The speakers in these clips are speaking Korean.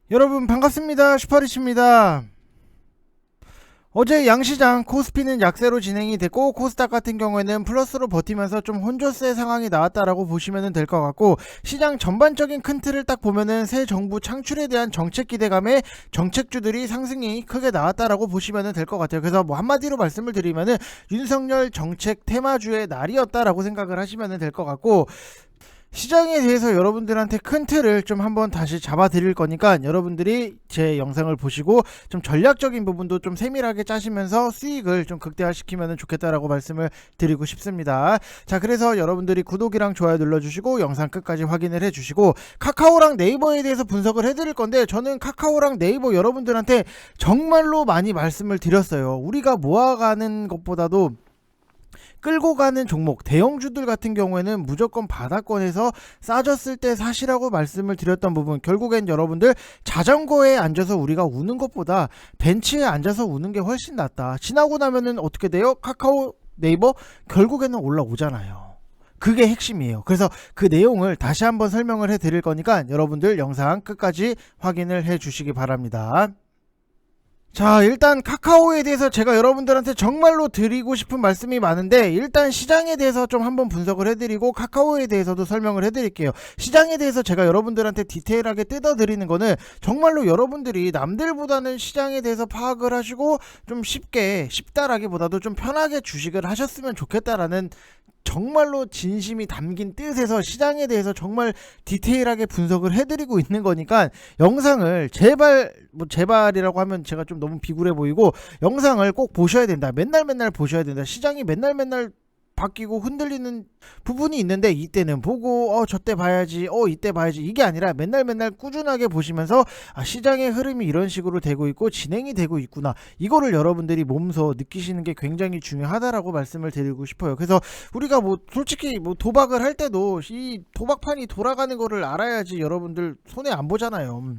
여러분 반갑습니다. 슈퍼리치입니다. 어제 양시장 코스피는 약세로 진행이 됐고 코스닥 같은 경우에는 플러스로 버티면서 좀 혼조세 상황이 나왔다라고 보시면 될 것 같고, 시장 전반적인 큰 틀을 딱 보면은 새 정부 창출에 대한 정책 기대감에 정책주들이 상승이 크게 나왔다라고 보시면 될 것 같아요. 그래서 뭐 한마디로 말씀을 드리면은 윤석열 정책 테마주의 날이었다라고 생각을 하시면 될 것 같고, 시장에 대해서 여러분들한테 큰 틀을 좀 한번 다시 잡아 드릴 거니까 여러분들이 제 영상을 보시고 좀 전략적인 부분도 좀 세밀하게 짜시면서 수익을 좀 극대화시키면 좋겠다라고 말씀을 드리고 싶습니다. 자, 그래서 여러분들이 구독이랑 좋아요 눌러주시고 영상 끝까지 확인을 해주시고, 카카오랑 네이버에 대해서 분석을 해드릴 건데, 저는 카카오랑 네이버 여러분들한테 정말로 많이 말씀을 드렸어요. 우리가 모아가는 것보다도 끌고 가는 종목, 대형주들 같은 경우에는 무조건 바닥권에서 싸졌을 때 사시라고 말씀을 드렸던 부분, 결국엔 여러분들 자전거에 앉아서 우리가 우는 것보다 벤치에 앉아서 우는 게 훨씬 낫다. 지나고 나면은 어떻게 돼요? 카카오, 네이버 결국에는 올라오잖아요. 그게 핵심이에요. 그래서 그 내용을 다시 한번 설명을 해 드릴 거니까 여러분들 영상 끝까지 확인을 해 주시기 바랍니다. 자, 일단 카카오에 대해서 제가 여러분들한테 정말로 드리고 싶은 말씀이 많은데, 일단 시장에 대해서 좀 한번 분석을 해드리고 카카오에 대해서도 설명을 해드릴게요. 시장에 대해서 제가 여러분들한테 디테일하게 뜯어드리는 거는 정말로 여러분들이 남들보다는 시장에 대해서 파악을 하시고 좀 쉽다라기보다도 좀 편하게 주식을 하셨으면 좋겠다라는 정말로 진심이 담긴 뜻에서 시장에 대해서 정말 디테일하게 분석을 해드리고 있는 거니까, 영상을 제발이라고 하면 제가 좀 너무 비굴해 보이고, 영상을 꼭 보셔야 된다. 맨날 보셔야 된다. 시장이 맨날 바뀌고 흔들리는 부분이 있는데, 이때는 보고 저때 봐야지, 이때 봐야지, 이게 아니라 맨날 꾸준하게 보시면서 시장의 흐름이 이런 식으로 되고 있고 진행이 되고 있구나, 이거를 여러분들이 몸소 느끼시는 게 굉장히 중요하다라고 말씀을 드리고 싶어요. 그래서 우리가 뭐 솔직히 뭐 도박을 할 때도 이 도박판이 돌아가는 거를 알아야지 여러분들 손해 안 보잖아요.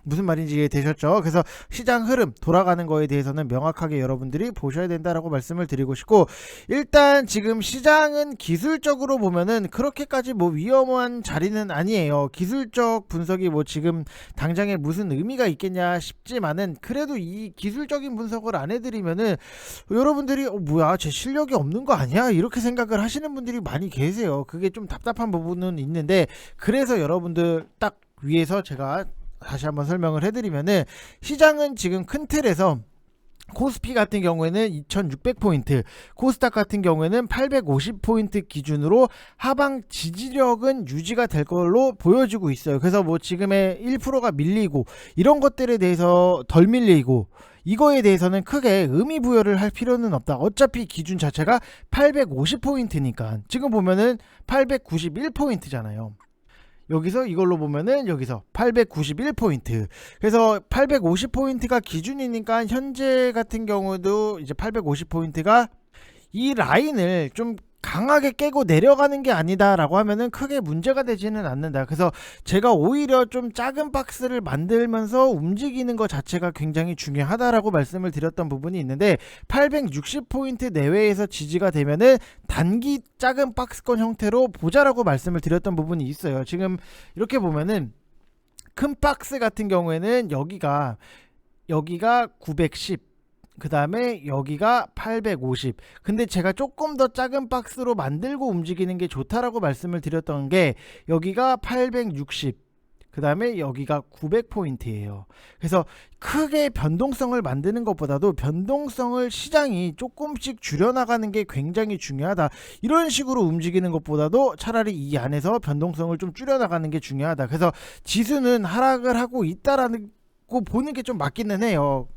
무슨 말인지 이해되셨죠? 그래서 시장 흐름 돌아가는 거에 대해서는 명확하게 여러분들이 보셔야 된다라고 말씀을 드리고 싶고, 일단 지금 시장은 기술적으로 보면은 그렇게까지 뭐 위험한 자리는 아니에요. 기술적 분석이 뭐 지금 당장에 무슨 의미가 있겠냐 싶지만은, 그래도 이 기술적인 분석을 안 해드리면은 여러분들이 뭐야, 제 실력이 없는 거 아니야? 이렇게 생각을 하시는 분들이 많이 계세요. 그게 좀 답답한 부분은 있는데, 그래서 여러분들 딱 위에서 제가 다시 한번 설명을 해드리면은, 시장은 지금 큰 틀에서 코스피 같은 경우에는 2600포인트, 코스닥 같은 경우에는 850포인트 기준으로 하방 지지력은 유지가 될 걸로 보여지고 있어요. 그래서 뭐 지금의 1%가 밀리고 이런 것들에 대해서 덜 밀리고, 이거에 대해서는 크게 의미 부여를 할 필요는 없다. 어차피 기준 자체가 850포인트니까. 지금 보면은 891포인트잖아요. 여기서 이걸로 보면은 여기서 891포인트. 그래서 850포인트가 기준이니까 현재 같은 경우도 이제 850포인트가 이 라인을 좀 강하게 깨고 내려가는 게 아니다라고 하면은 크게 문제가 되지는 않는다. 그래서 제가 오히려 좀 작은 박스를 만들면서 움직이는 것 자체가 굉장히 중요하다라고 말씀을 드렸던 부분이 있는데, 860포인트 내외에서 지지가 되면은 단기 작은 박스권 형태로 보자라고 말씀을 드렸던 부분이 있어요. 지금 이렇게 보면은 큰 박스 같은 경우에는 여기가 910, 그 다음에 여기가 850. 근데 제가 조금 더 작은 박스로 만들고 움직이는 게 좋다라고 말씀을 드렸던 게, 여기가 860, 그 다음에 여기가 900포인트예요. 그래서 크게 변동성을 만드는 것보다도 변동성을 시장이 조금씩 줄여나가는 게 굉장히 중요하다. 이런 식으로 움직이는 것보다도 차라리 이 안에서 변동성을 좀 줄여나가는 게 중요하다. 그래서 지수는 하락을 하고 있다라는 거 보는 게 좀 맞기는 해요.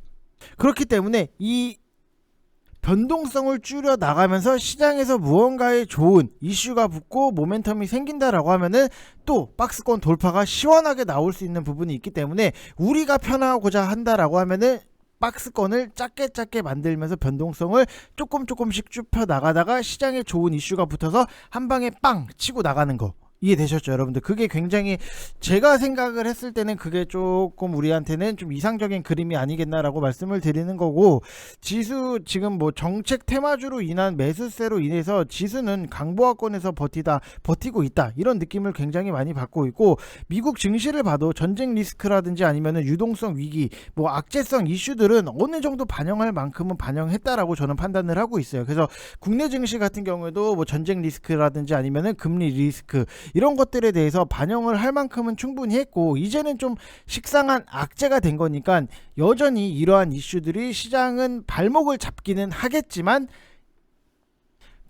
그렇기 때문에 이 변동성을 줄여 나가면서 시장에서 무언가의 좋은 이슈가 붙고 모멘텀이 생긴다라고 하면은 또 박스권 돌파가 시원하게 나올 수 있는 부분이 있기 때문에, 우리가 편하고자 한다라고 하면은 박스권을 작게 만들면서 변동성을 조금씩 좁혀 나가다가 시장에 좋은 이슈가 붙어서 한 방에 빵 치고 나가는 거, 이해되셨죠, 여러분들? 그게 굉장히 제가 생각을 했을 때는 그게 조금 우리한테는 좀 이상적인 그림이 아니겠나라고 말씀을 드리는 거고, 지수 지금 뭐 정책 테마주로 인한 매수세로 인해서 지수는 강보합권에서 버티고 있다, 이런 느낌을 굉장히 많이 받고 있고, 미국 증시를 봐도 전쟁 리스크라든지 아니면은 유동성 위기, 뭐 악재성 이슈들은 어느 정도 반영할 만큼은 반영했다라고 저는 판단을 하고 있어요. 그래서 국내 증시 같은 경우에도 뭐 전쟁 리스크라든지 아니면은 금리 리스크, 이런 것들에 대해서 반영을 할 만큼은 충분히 했고, 이제는 좀 식상한 악재가 된 거니까 여전히 이러한 이슈들이 시장은 발목을 잡기는 하겠지만,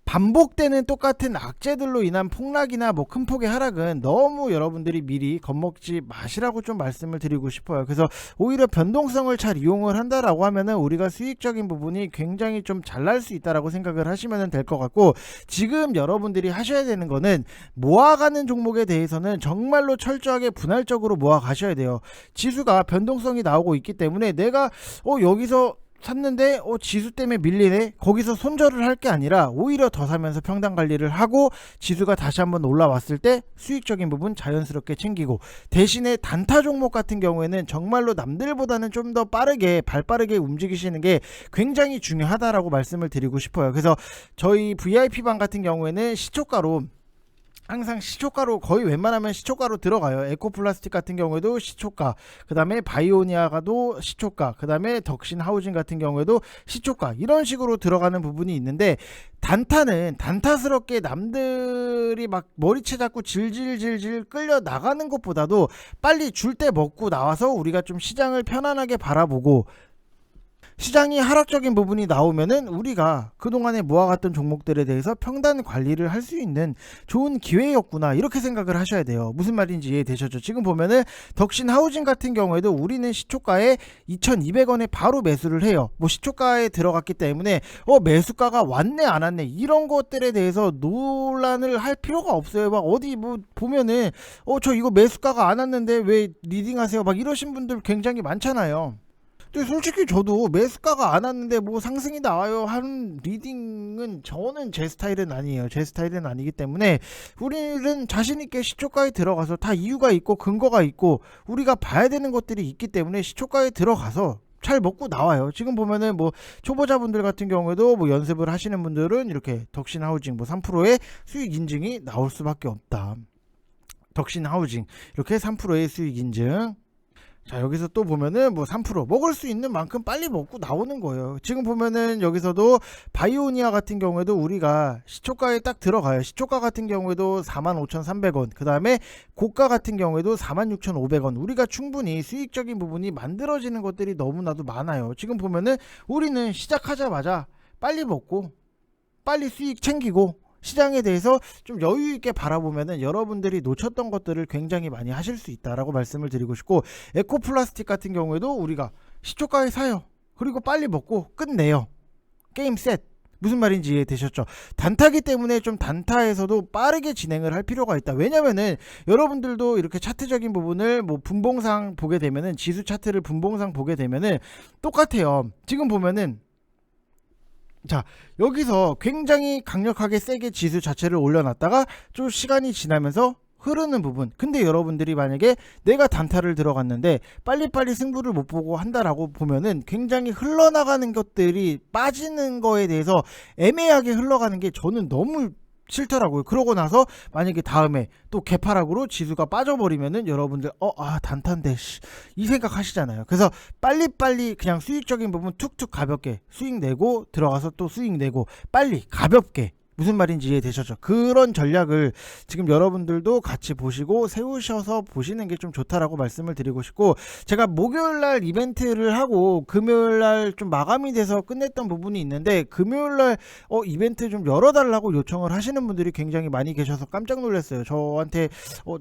반복되는 똑같은 악재들로 인한 폭락이나 뭐 큰 폭의 하락은 너무 여러분들이 미리 겁먹지 마시라고 좀 말씀을 드리고 싶어요. 그래서 오히려 변동성을 잘 이용을 한다라고 하면은 우리가 수익적인 부분이 굉장히 좀 잘 날 수 있다라고 생각을 하시면 될 것 같고, 지금 여러분들이 하셔야 되는 거는 모아가는 종목에 대해서는 정말로 철저하게 분할적으로 모아 가셔야 돼요. 지수가 변동성이 나오고 있기 때문에 내가 여기서 샀는데 지수 때문에 밀리네, 거기서 손절을 할 게 아니라 오히려 더 사면서 평단 관리를 하고, 지수가 다시 한번 올라왔을 때 수익적인 부분 자연스럽게 챙기고, 대신에 단타 종목 같은 경우에는 정말로 남들보다는 좀 더 빠르게 발빠르게 움직이시는 게 굉장히 중요하다라고 말씀을 드리고 싶어요. 그래서 저희 VIP방 같은 경우에는 시초가로, 항상 시초가로, 거의 웬만하면 시초가로 들어가요. 에코플라스틱 같은 경우에도 시초가, 그 다음에 바이오니아가도 시초가, 그 다음에 덕신 하우징 같은 경우에도 시초가, 이런 식으로 들어가는 부분이 있는데, 단타는 단타스럽게 남들이 막 머리채 잡고 질질질질 끌려 나가는 것보다도 빨리 줄 때 먹고 나와서 우리가 좀 시장을 편안하게 바라보고, 시장이 하락적인 부분이 나오면은 우리가 그동안에 모아갔던 종목들에 대해서 평단 관리를 할 수 있는 좋은 기회였구나, 이렇게 생각을 하셔야 돼요. 무슨 말인지 이해되셨죠? 지금 보면은 덕신 하우징 같은 경우에도 우리는 시초가에 2,200원에 바로 매수를 해요. 뭐 시초가에 들어갔기 때문에 매수가가 왔네 안 왔네 이런 것들에 대해서 논란을 할 필요가 없어요. 막 어디 뭐 보면은 저 이거 매수가가 안 왔는데 왜 리딩하세요, 막 이러신 분들 굉장히 많잖아요. 근데 솔직히 저도 매수가가 안 왔는데 뭐 상승이 나와요 하는 리딩은 저는 제 스타일은 아니에요. 제 스타일은 아니기 때문에 우리는 자신있게 시초가에 들어가서, 다 이유가 있고 근거가 있고 우리가 봐야 되는 것들이 있기 때문에 시초가에 들어가서 잘 먹고 나와요. 지금 보면은 뭐 초보자분들 같은 경우에도 뭐 연습을 하시는 분들은 이렇게 덕신 하우징 뭐 3%의 수익 인증이 나올 수밖에 없다. 덕신 하우징 이렇게 3%의 수익 인증. 자, 여기서 또 보면은 뭐 3% 먹을 수 있는 만큼 빨리 먹고 나오는 거예요. 지금 보면은 여기서도 바이오니아 같은 경우에도 우리가 시초가에 딱 들어가요. 시초가 같은 경우에도 45,300원, 그 다음에 고가 같은 경우에도 46,500원. 우리가 충분히 수익적인 부분이 만들어지는 것들이 너무나도 많아요. 지금 보면은 우리는 시작하자마자 빨리 먹고 빨리 수익 챙기고, 시장에 대해서 좀 여유 있게 바라보면은 여러분들이 놓쳤던 것들을 굉장히 많이 하실 수 있다라고 말씀을 드리고 싶고, 에코플라스틱 같은 경우에도 우리가 시초가에 사요. 그리고 빨리 먹고 끝내요. 게임 셋. 무슨 말인지 이해되셨죠? 단타기 때문에 좀 단타에서도 빠르게 진행을 할 필요가 있다. 왜냐면은 여러분들도 이렇게 차트적인 부분을 뭐 분봉상 보게 되면은, 지수 차트를 분봉상 보게 되면은 똑같아요. 지금 보면은 자, 여기서 굉장히 강력하게 세게 지수 자체를 올려놨다가 좀 시간이 지나면서 흐르는 부분. 근데 여러분들이 만약에 내가 단타를 들어갔는데 빨리빨리 승부를 못 보고 한다라고 보면은 굉장히 흘러나가는 것들이 빠지는 거에 대해서 애매하게 흘러가는 게 저는 너무 싫더라고요. 그러고 나서 만약에 다음에 또 개파락으로 지수가 빠져버리면은 여러분들 단타인데 이 생각 하시잖아요. 그래서 빨리빨리 그냥 수익적인 부분 툭툭 가볍게 수익 내고 들어가서 또 수익 내고, 빨리 가볍게. 무슨 말인지 이해되셨죠? 그런 전략을 지금 여러분들도 같이 보시고 세우셔서 보시는 게 좀 좋다라고 말씀을 드리고 싶고, 제가 목요일날 이벤트를 하고 금요일날 좀 마감이 돼서 끝냈던 부분이 있는데, 금요일날 이벤트 좀 열어달라고 요청을 하시는 분들이 굉장히 많이 계셔서 깜짝 놀랐어요. 저한테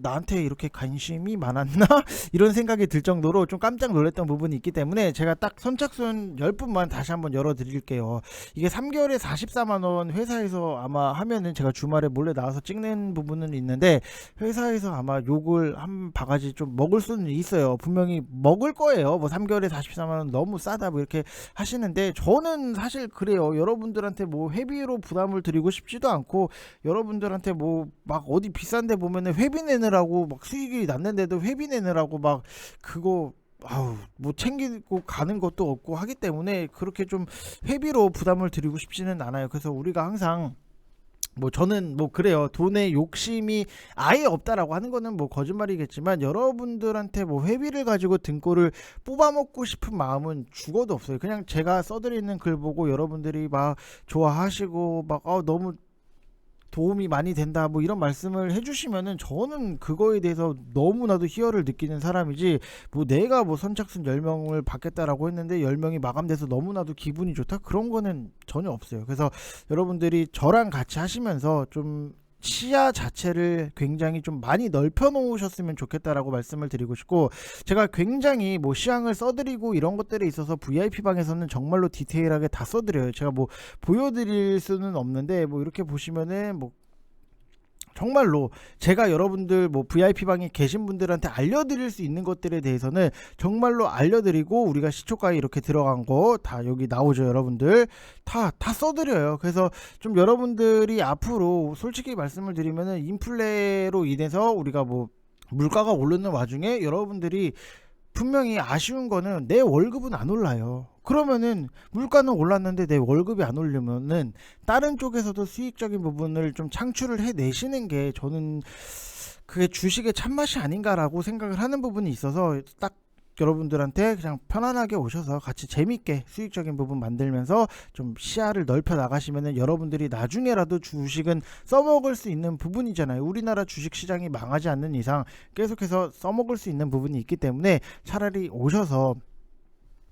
나한테 이렇게 관심이 많았나? 이런 생각이 들 정도로 좀 깜짝 놀랐던 부분이 있기 때문에 제가 딱 선착순 10분만 다시 한번 열어드릴게요. 이게 3개월에 44만원 회사에서 아마 하면은 제가 주말에 몰래 나와서 찍는 부분은 있는데 회사에서 아마 욕을 한 바가지 좀 먹을 수는 있어요. 분명히 먹을 거예요. 뭐 3개월에 44만 원 너무 싸다 뭐 이렇게 하시는데 저는 사실 그래요. 여러분들한테 뭐 회비로 부담을 드리고 싶지도 않고 여러분들한테 뭐 막 어디 비싼 데 보면은 회비 내느라고 막 수익이 났는데도 회비 내느라고 막 그거 아우 뭐 챙기고 가는 것도 없고 하기 때문에 그렇게 좀 회비로 부담을 드리고 싶지는 않아요. 그래서 우리가 항상 뭐 저는 뭐 그래요. 돈에 욕심이 아예 없다라고 하는 거는 뭐 거짓말이겠지만 여러분들한테 뭐 회비를 가지고 등골을 뽑아먹고 싶은 마음은 죽어도 없어요. 그냥 제가 써드리는 글 보고 여러분들이 막 좋아하시고 막 너무 도움이 많이 된다 뭐 이런 말씀을 해주시면은 저는 그거에 대해서 너무나도 희열을 느끼는 사람이지 뭐 내가 뭐 선착순 10명을 받겠다라고 했는데 10명이 마감돼서 너무나도 기분이 좋다 그런 거는 전혀 없어요. 그래서 여러분들이 저랑 같이 하시면서 좀 시야 자체를 굉장히 좀 많이 넓혀 놓으셨으면 좋겠다라고 말씀을 드리고 싶고 제가 굉장히 뭐 시향을 써드리고 이런 것들에 있어서 VIP 방에서는 정말로 디테일하게 다 써드려요. 제가 뭐 보여드릴 수는 없는데 뭐 이렇게 보시면은 뭐 정말로 제가 여러분들 뭐 VIP 방에 계신 분들한테 알려드릴 수 있는 것들에 대해서는 정말로 알려드리고 우리가 시초가에 이렇게 들어간 거 다 여기 나오죠. 여러분들 다 써드려요. 그래서 좀 여러분들이 앞으로 솔직히 말씀을 드리면은 인플레로 인해서 우리가 뭐 물가가 오르는 와중에 여러분들이 분명히 아쉬운 거는 내 월급은 안 올라요. 그러면은 물가는 올랐는데 내 월급이 안 오르면은 다른 쪽에서도 수익적인 부분을 좀 창출을 해내시는 게 저는 그게 주식의 참맛이 아닌가라고 생각을 하는 부분이 있어서 딱 여러분들한테 그냥 편안하게 오셔서 같이 재밌게 수익적인 부분 만들면서 좀 시야를 넓혀 나가시면은 여러분들이 나중에라도 주식은 써먹을 수 있는 부분이잖아요. 우리나라 주식 시장이 망하지 않는 이상 계속해서 써먹을 수 있는 부분이 있기 때문에 차라리 오셔서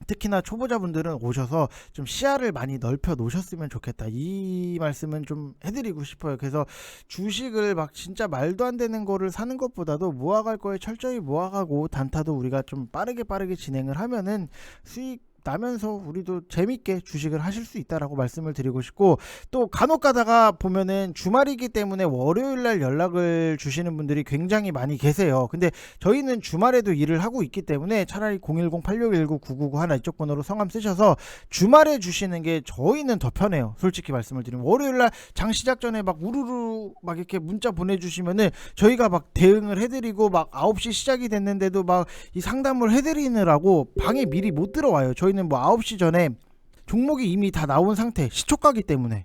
특히나 초보자분들은 오셔서 좀 시야를 많이 넓혀 놓으셨으면 좋겠다 이 말씀은 좀 해드리고 싶어요. 그래서 주식을 막 진짜 말도 안 되는 거를 사는 것보다도 모아갈 거에 철저히 모아가고 단타도 우리가 좀 빠르게 진행을 하면은 수익 나면서 우리도 재밌게 주식을 하실 수 있다라고 말씀을 드리고 싶고 또 간혹 가다가 보면은 주말이기 때문에 월요일날 연락을 주시는 분들이 굉장히 많이 계세요. 근데 저희는 주말에도 일을 하고 있기 때문에 차라리 010-8619-9991 이쪽 번호로 성함 쓰셔서 주말에 주시는 게 저희는 더 편해요. 솔직히 말씀을 드리면 월요일날 장 시작 전에 막 우르르 막 이렇게 문자 보내주시면은 저희가 막 대응을 해드리고 막 9시 시작이 됐는데도 막 이 상담을 해드리느라고 방에 미리 못 들어와요. 저희는 뭐 9시 전에 종목이 이미 다 나온 상태 시초가기 때문에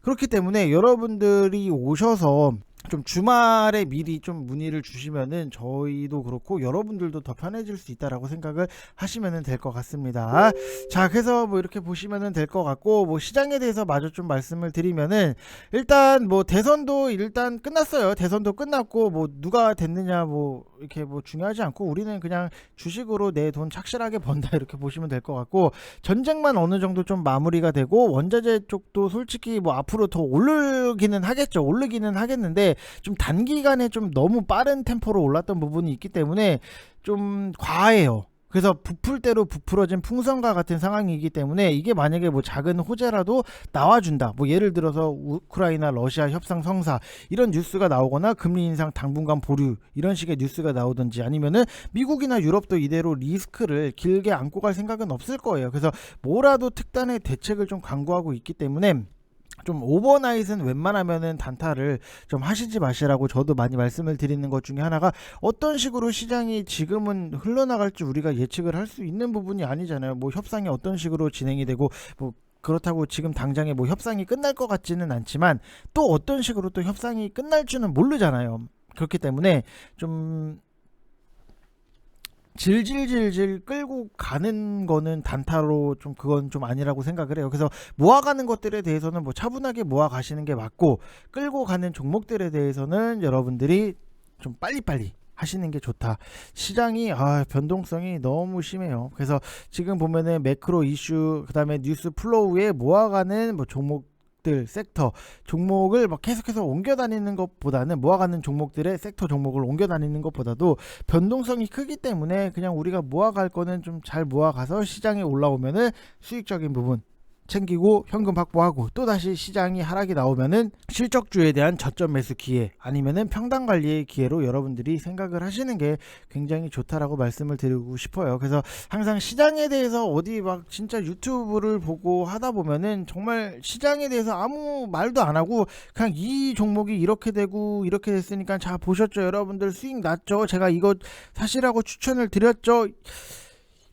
그렇기 때문에 여러분들이 오셔서 좀 주말에 미리 좀 문의를 주시면은 저희도 그렇고 여러분들도 더 편해질 수 있다라고 생각을 하시면은 될 것 같습니다. 자, 그래서 뭐 이렇게 보시면은 될 것 같고 뭐 시장에 대해서 마저 좀 말씀을 드리면은 일단 뭐 대선도 일단 끝났어요. 대선도 끝났고 뭐 누가 됐느냐 뭐 이렇게 뭐 중요하지 않고 우리는 그냥 주식으로 내 돈 착실하게 번다 이렇게 보시면 될 것 같고 전쟁만 어느 정도 좀 마무리가 되고 원자재 쪽도 솔직히 뭐 앞으로 더 오르기는 하겠죠. 오르기는 하겠는데 좀 단기간에 좀 너무 빠른 템포로 올랐던 부분이 있기 때문에 좀 과해요. 그래서 부풀 대로 부풀어진 풍선과 같은 상황이기 때문에 이게 만약에 뭐 작은 호재라도 나와준다. 뭐 예를 들어서 우크라이나 러시아 협상 성사 이런 뉴스가 나오거나 금리 인상 당분간 보류 이런 식의 뉴스가 나오든지 아니면은 미국이나 유럽도 이대로 리스크를 길게 안고 갈 생각은 없을 거예요. 그래서 뭐라도 특단의 대책을 좀 강구하고 있기 때문에 좀 오버나잇은 웬만하면은 단타를 좀 하시지 마시라고 저도 많이 말씀을 드리는 것 중에 하나가 어떤 식으로 시장이 지금은 흘러나갈지 우리가 예측을 할 수 있는 부분이 아니잖아요. 뭐 협상이 어떤 식으로 진행이 되고 뭐 그렇다고 지금 당장에 뭐 협상이 끝날 것 같지는 않지만 또 어떤 식으로 또 협상이 끝날 줄은 모르잖아요. 그렇기 때문에 좀 질질질질 끌고 가는 거는 단타로 좀 그건 좀 아니라고 생각을 해요. 그래서 모아가는 것들에 대해서는 뭐 차분하게 모아가시는 게 맞고 끌고 가는 종목들에 대해서는 여러분들이 좀 빨리빨리 하시는 게 좋다. 시장이 변동성이 너무 심해요. 그래서 지금 보면은 매크로 이슈 그다음에 뉴스 플로우에 모아가는 뭐 섹터 종목을 막 계속해서 옮겨 다니는 것보다는 모아가는 종목들의 섹터 종목을 옮겨 다니는 것보다도 변동성이 크기 때문에 그냥 우리가 모아갈 거는 좀 잘 모아가서 시장에 올라오면은 수익적인 부분 챙기고 현금 확보하고 또다시 시장이 하락이 나오면은 실적주에 대한 저점 매수 기회 아니면은 평단 관리의 기회로 여러분들이 생각을 하시는 게 굉장히 좋다라고 말씀을 드리고 싶어요. 그래서 항상 시장에 대해서 어디 막 진짜 유튜브를 보고 하다 보면은 정말 시장에 대해서 아무 말도 안 하고 그냥 이 종목이 이렇게 되고 이렇게 됐으니까 자 보셨죠 여러분들 수익 났죠 제가 이거 사시라고 추천을 드렸죠.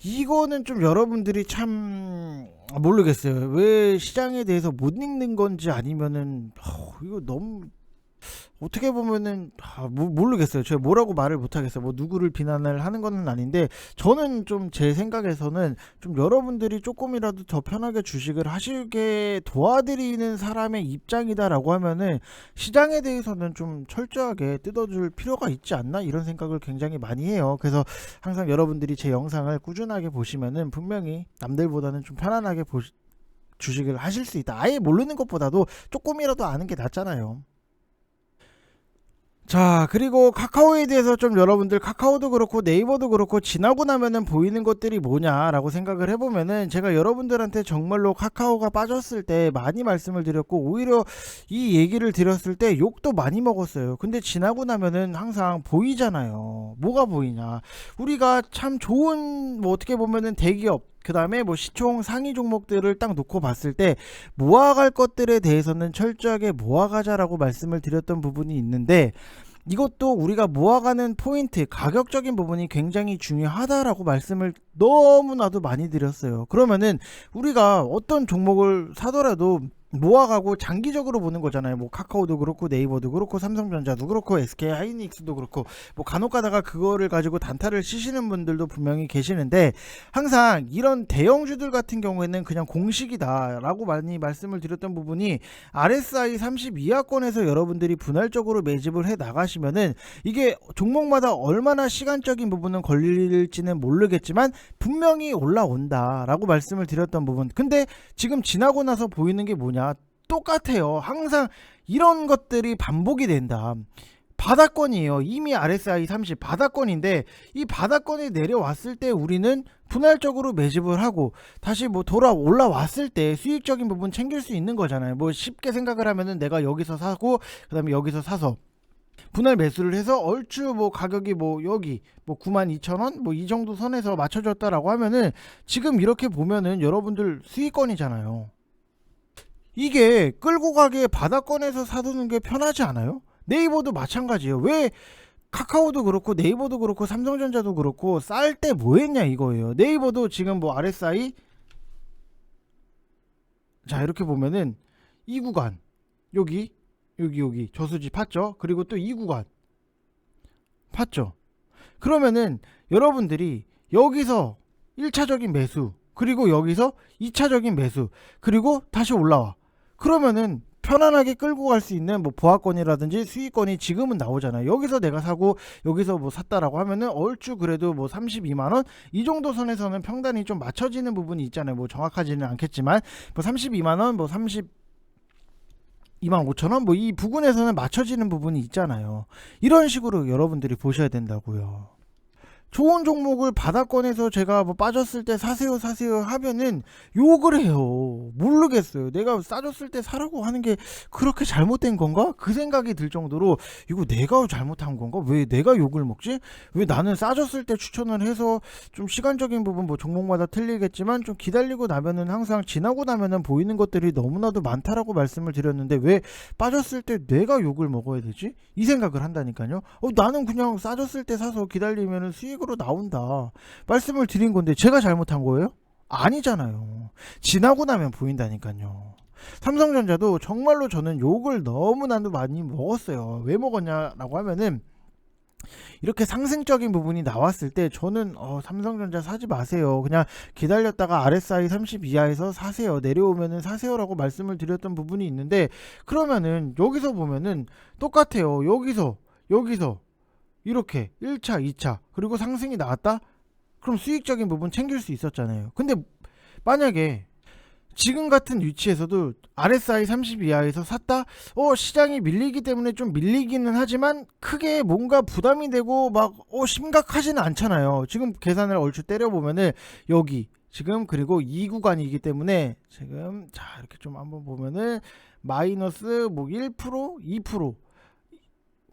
이거는 좀 여러분들이 참 모르겠어요. 왜 시장에 대해서 못 읽는 건지 아니면은 이거 너무 어떻게 보면은 모르겠어요. 제가 뭐라고 말을 못 하겠어요. 뭐 누구를 비난을 하는 건 아닌데 저는 좀 제 생각에서는 좀 여러분들이 조금이라도 더 편하게 주식을 하시게 도와드리는 사람의 입장이다라고 하면은 시장에 대해서는 좀 철저하게 뜯어줄 필요가 있지 않나 이런 생각을 굉장히 많이 해요. 그래서 항상 여러분들이 제 영상을 꾸준하게 보시면은 분명히 남들보다는 좀 편안하게 주식을 하실 수 있다. 아예 모르는 것보다도 조금이라도 아는 게 낫잖아요. 자 그리고 카카오에 대해서 좀 여러분들 카카오도 그렇고 네이버도 그렇고 지나고 나면은 보이는 것들이 뭐냐라고 생각을 해보면은 제가 여러분들한테 정말로 카카오가 빠졌을 때 많이 말씀을 드렸고 오히려 이 얘기를 드렸을 때 욕도 많이 먹었어요. 근데 지나고 나면은 항상 보이잖아요. 뭐가 보이냐, 우리가 참 좋은 뭐 어떻게 보면은 대기업 그 다음에 뭐 시총 상위 종목들을 딱 놓고 봤을 때 모아갈 것들에 대해서는 철저하게 모아가자라고 말씀을 드렸던 부분이 있는데 이것도 우리가 모아가는 포인트 가격적인 부분이 굉장히 중요하다라고 말씀을 너무나도 많이 드렸어요. 그러면은 우리가 어떤 종목을 사더라도 모아가고 장기적으로 보는 거잖아요. 뭐 카카오도 그렇고 네이버도 그렇고 삼성전자도 그렇고 SK 하이닉스도 그렇고 뭐 간혹 가다가 그거를 가지고 단타를 치시는 분들도 분명히 계시는데 항상 이런 대형주들 같은 경우에는 그냥 공식이다 라고 많이 말씀을 드렸던 부분이 RSI 32하권에서 여러분들이 분할적으로 매집을 해 나가시면은 이게 종목마다 얼마나 시간적인 부분은 걸릴지는 모르겠지만 분명히 올라온다 라고 말씀을 드렸던 부분. 근데 지금 지나고 나서 보이는 게 뭐냐, 똑같아요. 항상 이런 것들이 반복이 된다. 바닥권이에요. 이미 RSI 30 바닥권인데 이 바닥권이 내려왔을 때 우리는 분할적으로 매집을 하고 다시 뭐 올라왔을 때 수익적인 부분 챙길 수 있는 거잖아요. 뭐 쉽게 생각을 하면은 내가 여기서 사고 그 다음에 여기서 사서 분할 매수를 해서 얼추 뭐 가격이 뭐 여기 뭐 92,000원 뭐 이 정도 선에서 맞춰졌다라고 하면은 지금 이렇게 보면은 여러분들 수익권이잖아요. 이게 끌고 가기에 바닥권에서 사두는 게 편하지 않아요? 네이버도 마찬가지예요. 왜 카카오도 그렇고 네이버도 그렇고 삼성전자도 그렇고 쌀 때 뭐 했냐 이거예요. 네이버도 지금 뭐 RSI 자 이렇게 보면은 이 구간 여기 저수지 팠죠. 그리고 또 이 구간 팠죠. 그러면은 여러분들이 여기서 1차적인 매수 그리고 여기서 2차적인 매수 그리고 다시 올라와. 그러면은 편안하게 끌고 갈 수 있는 뭐 보합권이라든지 수익권이 지금은 나오잖아요. 여기서 내가 사고 여기서 뭐 샀다라고 하면은 얼추 그래도 뭐 32만원 이 정도 선에서는 평단이 좀 맞춰지는 부분이 있잖아요. 뭐 정확하지는 않겠지만 뭐 32만원 뭐 225,000원 뭐 이 부분에서는 맞춰지는 부분이 있잖아요. 이런 식으로 여러분들이 보셔야 된다고요. 좋은 종목을 바닥권에서 제가 뭐 빠졌을 때 사세요 하면은 욕을 해요. 모르겠어요. 내가 싸졌을 때 사라고 하는 게 그렇게 잘못된 건가? 그 생각이 들 정도로 이거 내가 잘못한 건가? 왜 내가 욕을 먹지? 왜 나는 싸졌을 때 추천을 해서 좀 시간적인 부분 뭐 종목마다 틀리겠지만 좀 기다리고 나면은 항상 지나고 나면은 보이는 것들이 너무나도 많다라고 말씀을 드렸는데 왜 빠졌을 때 내가 욕을 먹어야 되지? 이 생각을 한다니까요. 나는 그냥 싸졌을 때 사서 기다리면은 수익으로 나온다 말씀을 드린 건데 제가 잘못한 거예요? 아니잖아요. 지나고 나면 보인다니까요. 삼성전자도 정말로 저는 욕을 너무나도 많이 먹었어요. 왜 먹었냐라고 하면은 이렇게 상승적인 부분이 나왔을 때 저는 삼성전자 사지 마세요. 그냥 기다렸다가 RSI 30 이하에서 사세요. 내려오면은 사세요라고 말씀을 드렸던 부분이 있는데 그러면은 여기서 보면은 똑같아요. 여기서 이렇게 1차 2차 그리고 상승이 나왔다? 그럼 수익적인 부분 챙길 수 있었잖아요. 근데 만약에 지금 같은 위치에서도 RSI 30 이하에서 샀다? 시장이 밀리기 때문에 좀 밀리기는 하지만 크게 뭔가 부담이 되고 막 심각하지는 않잖아요. 지금 계산을 얼추 때려보면은 여기 지금 그리고 이 구간이기 때문에 지금 자 이렇게 좀 한번 보면은 마이너스 뭐 1%, 2%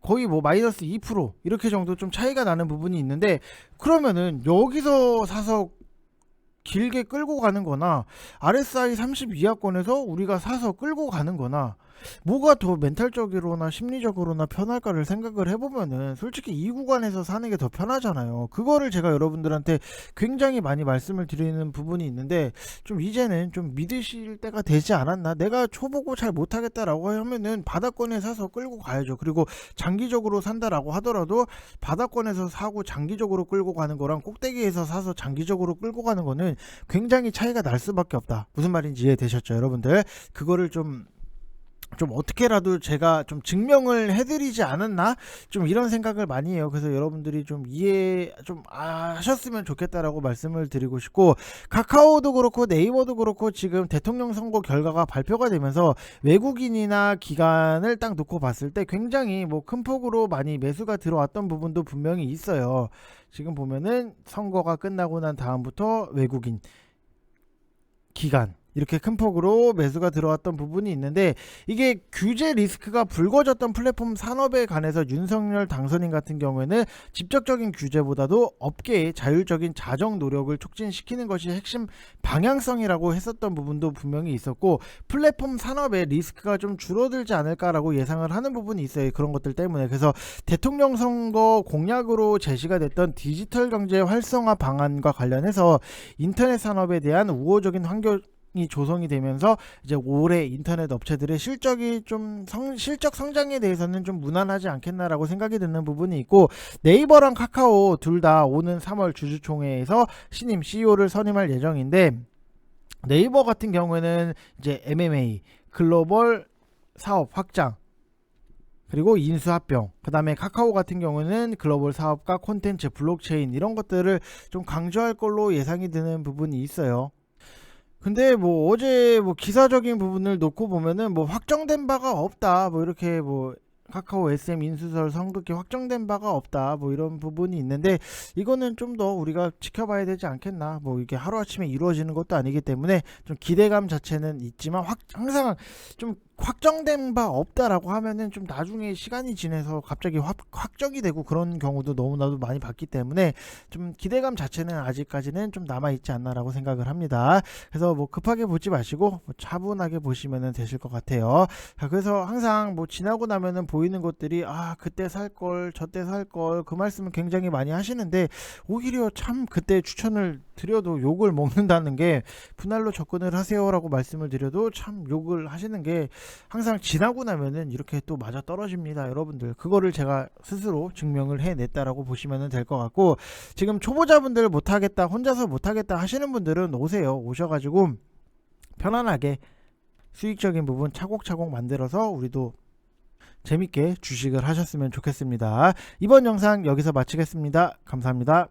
거의 뭐 마이너스 2% 이렇게 정도 좀 차이가 나는 부분이 있는데, 그러면은 여기서 사서 길게 끌고 가는 거나 RSI 30 이하권에서 우리가 사서 끌고 가는 거나 뭐가 더 멘탈적으로나 심리적으로나 편할까를 생각을 해보면은 솔직히 이 구간에서 사는 게 더 편하잖아요. 그거를 제가 여러분들한테 굉장히 많이 말씀을 드리는 부분이 있는데, 좀 이제는 좀 믿으실 때가 되지 않았나. 내가 초보고 잘 못하겠다라고 하면은 바닥권에 사서 끌고 가야죠. 그리고 장기적으로 산다라고 하더라도 바닥권에서 사고 장기적으로 끌고 가는 거랑 꼭대기에서 사서 장기적으로 끌고 가는 거는 굉장히 차이가 날 수밖에 없다. 무슨 말인지 이해되셨죠 여러분들? 그거를 좀 어떻게라도 제가 좀 증명을 해드리지 않았나, 좀 이런 생각을 많이 해요. 그래서 여러분들이 좀 이해 좀 하셨으면 좋겠다라고 말씀을 드리고 싶고, 카카오도 그렇고 네이버도 그렇고 지금 대통령 선거 결과가 발표가 되면서 외국인이나 기관을 딱 놓고 봤을 때 굉장히 뭐 큰 폭으로 많이 매수가 들어왔던 부분도 분명히 있어요. 지금 보면은 선거가 끝나고 난 다음부터 외국인, 기간 이렇게 큰 폭으로 매수가 들어왔던 부분이 있는데, 이게 규제 리스크가 불거졌던 플랫폼 산업에 관해서 윤석열 당선인 같은 경우에는 직접적인 규제보다도 업계의 자율적인 자정 노력을 촉진시키는 것이 핵심 방향성이라고 했었던 부분도 분명히 있었고, 플랫폼 산업의 리스크가 좀 줄어들지 않을까라고 예상을 하는 부분이 있어요. 그런 것들 때문에. 그래서 대통령 선거 공약으로 제시가 됐던 디지털 경제 활성화 방안과 관련해서 인터넷 산업에 대한 우호적인 환경이 조성이 되면서 이제 올해 인터넷 업체들의 실적이 좀 실적 성장에 대해서는 좀 무난하지 않겠나라고 생각이 드는 부분이 있고, 네이버랑 카카오 둘 다 오는 3월 주주총회에서 신임 CEO를 선임할 예정인데, 네이버 같은 경우에는 이제 MMA 글로벌 사업 확장 그리고 인수합병, 그 다음에 카카오 같은 경우는 글로벌 사업과 콘텐츠, 블록체인 이런 것들을 좀 강조할 걸로 예상이 되는 부분이 있어요. 근데 뭐 어제 뭐 기사적인 부분을 놓고 보면은 뭐 확정된 바가 없다, 뭐 이렇게 뭐 카카오 SM 인수설 성급히 확정된 바가 없다, 뭐 이런 부분이 있는데, 이거는 좀 더 우리가 지켜봐야 되지 않겠나. 뭐 이게 하루아침에 이루어지는 것도 아니기 때문에 좀 기대감 자체는 있지만, 항상 좀 확정된 바 없다라고 하면은 좀 나중에 시간이 지나서 갑자기 확정이 되고 그런 경우도 너무나도 많이 봤기 때문에 좀 기대감 자체는 아직까지는 좀 남아있지 않나라고 생각을 합니다. 그래서 뭐 급하게 보지 마시고 뭐 차분하게 보시면 되실 것 같아요. 자, 그래서 항상 뭐 지나고 나면은 보이는 것들이 그때 살걸 저때 살걸 그 말씀을 굉장히 많이 하시는데, 오히려 참 그때 추천을 드려도 욕을 먹는다는 게, 분할로 접근을 하세요라고 말씀을 드려도 참 욕을 하시는 게 항상 지나고 나면은 이렇게 또 맞아 떨어집니다 여러분들. 그거를 제가 스스로 증명을 해냈다라고 보시면 될 것 같고, 지금 초보자분들 못하겠다, 혼자서 못하겠다 하시는 분들은 오세요. 오셔가지고 편안하게 수익적인 부분 차곡차곡 만들어서 우리도 재밌게 주식을 하셨으면 좋겠습니다. 이번 영상 여기서 마치겠습니다. 감사합니다.